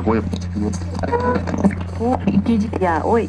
Oi. Oi.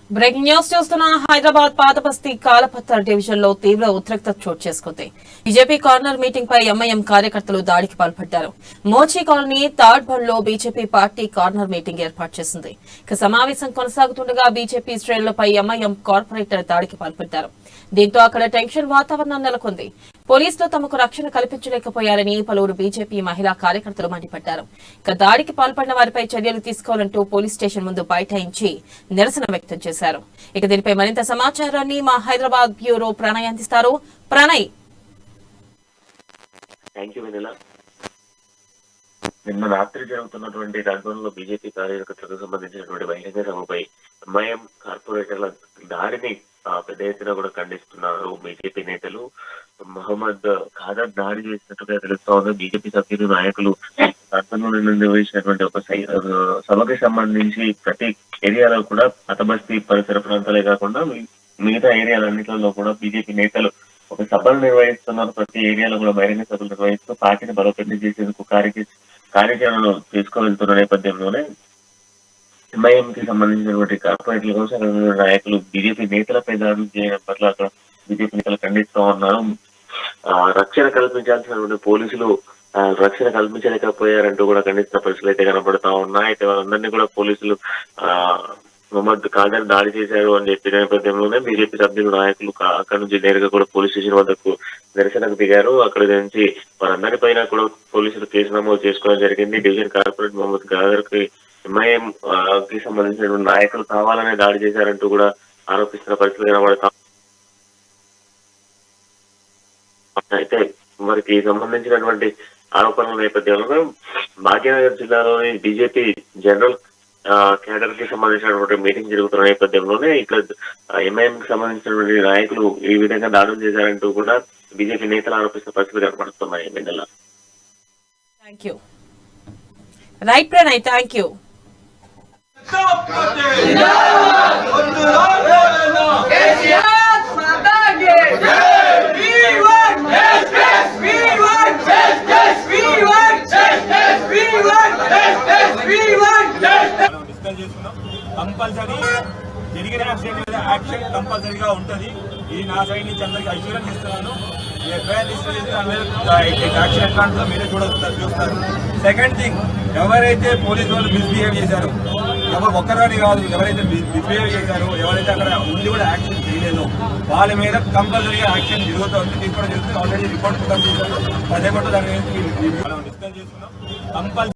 Breaking news చూస్తున్న హైదరాబాద్ పాతబస్తీ కాలపత్ర division లో తీవ్ర ఉద్రిక్తత చోటు చేసుకుంది. బీజేపీ కార్నర్ మీటింగ్ పై ఎంఐఎం కార్యకర్తలు దాడికి పాల్పడ్డారు. మోచి కాలనీ థర్డ్ బండ్ లో బీజేపీ పార్టీ కార్నర్ మీటింగ్ ఏర్పాటు చేసింది. ఇక సమావేశం కొనసాగుతుండగా బీజేపీ శ్రేణులపై ఎంఐఎం కార్పొరేటర్ దాడికి పాల్పడ్డారు. దీంతో అక్కడ టెన్షన్ వాతావరణం నెలకొంది. పోలీసులు తమకు రక్షణ కల్పించలేకపోయారని పలువురు బీజేపీ మహిళా కార్యకర్తలు మండిపడ్డారు. ఇక దాడికి పాల్పడిన వారిపై చర్యలు తీసుకోవాలంటూ పోలీస్ స్టేషన్ ముందు బైఠాయించి నిరసన వ్యక్తం చేశారు. ఇక దీనిపై మరింత సమాచారాన్ని మా హైదరాబాద్ బ్యూరో ప్రణయ్ అందిస్తారు. ప్రణయ్, నిన్న రాత్రి జరుగుతున్నటువంటి రాజభవన్లో బీజేపీ కార్యకర్తలకు సంబంధించినటువంటి బహిరంగ సభపై ఎంఐఎం కార్పొరేటర్ల దాడిని పెద్ద ఎత్తున కూడా ఖండిస్తున్నారు. బీజేపీ నేతలు మహమ్మద్ ఖాదర్ దాడి చేసినట్టుగా తెలుస్తా ఉంది. బీజేపీ సభ్యులు నాయకులు రాష్ట్రంలో నిర్వహించినటువంటి ఒక సభకి సంబంధించి ప్రతి ఏరియాలో కూడా పాతబస్తీ పరిసర ప్రాంతాలే కాకుండా మిగతా ఏరియాలన్నింటిలో కూడా బీజేపీ నేతలు ఒక సభలు నిర్వహిస్తున్నారు. ప్రతి ఏరియాలో కూడా బహిరంగ సభలు నిర్వహిస్తూ పార్టీని బలోపేతం చేసేందుకు కార్యాచరణలు తీసుకువెళ్తున్న నేపథ్యంలోనే ఎంఐఎం కి సంబంధించినటువంటి కార్పొరేట్ల కోసం నాయకులు బీజేపీ నేతలపై దాడులు చేయడం పట్ల అక్కడ బీజేపీ నేతలు ఖండిస్తూ ఉన్నారు. రక్షణ కల్పించాల్సినటువంటి పోలీసులు రక్షణ కల్పించలేకపోయారంటూ కూడా ఖండిస్తున్న పరిస్థితులు అయితే కనబడతా ఉన్నాయి. అయితే వాళ్ళందరినీ కూడా పోలీసులు మహమ్మద్ ఖాదర్ దాడి చేశారు అని చెప్పిన నేపథ్యంలోనే బీజేపీ సభ్యులు నాయకులు అక్కడ నుంచి నేరుగా కూడా పోలీస్ స్టేషన్ వద్దకు నిరసనకు దిగారు. అక్కడి నుంచి వారందరి పైన కూడా పోలీసులు కేసు నమోదు చేసుకోవడం జరిగింది. డివిజన్ కార్పొరేటర్ మహమ్మద్ ఖాదర్ కి ఎంఐఎం కి సంబంధించిన నాయకులు కావాలనే దాడి చేశారంటూ కూడా ఆరోపిస్తున్న పరిస్థితులు కనబడతా. అయితే వారికి సంబంధించినటువంటి ఆరోపణల నేపథ్యంలో భాగ్యనగర్ జిల్లాలోని బీజేపీ జనరల్ కేడర్ కి సంబంధించినటువంటి మీటింగ్ జరుగుతున్న నేపథ్యంలోనే ఇక్కడ ఎంఐఎం కి సంబంధించినటువంటి నాయకులు ఈ విధంగా దాడులు చేశారంటూ కూడా బీజేపీ నేతలు ఆరోపిస్తున్న పరిస్థితులు కనబడుతున్నాయి. Right Pranay, thank you. Compulsory జరిగిన యాక్సిడెంట్ మీద యాక్షన్ కంపల్సరీగా ఉంటుంది. ఇది నా సైడ్ నుంచి అందరికి అష్యూరెన్స్ ఇస్తున్నాను. ఎఫ్ఐఆర్ రిజిస్టర్ చేసి యాక్షన్ ఎట్లా ఉంటుందో మీరే చూస్తారు. సెకండ్ థింగ్, ఎవరైతే పోలీసు వాళ్ళు మిస్బిహేవ్ చేశారో ఒక్కరని కాదు, ఎవరైతే మిస్బిహేవ్ చేశారో, ఎవరైతే అక్కడ ఉండి కూడా యాక్షన్ చేయలేదో వాళ్ళ మీద కంపల్సరీగా యాక్షన్ జరుగుతుంది, తీసుకోవడం జరుగుతుంది. ఆల్రెడీ రిపోర్ట్ చేశారు, అదే దాని డిస్కస్ చేసుకున్నాం. కంపల్సరీ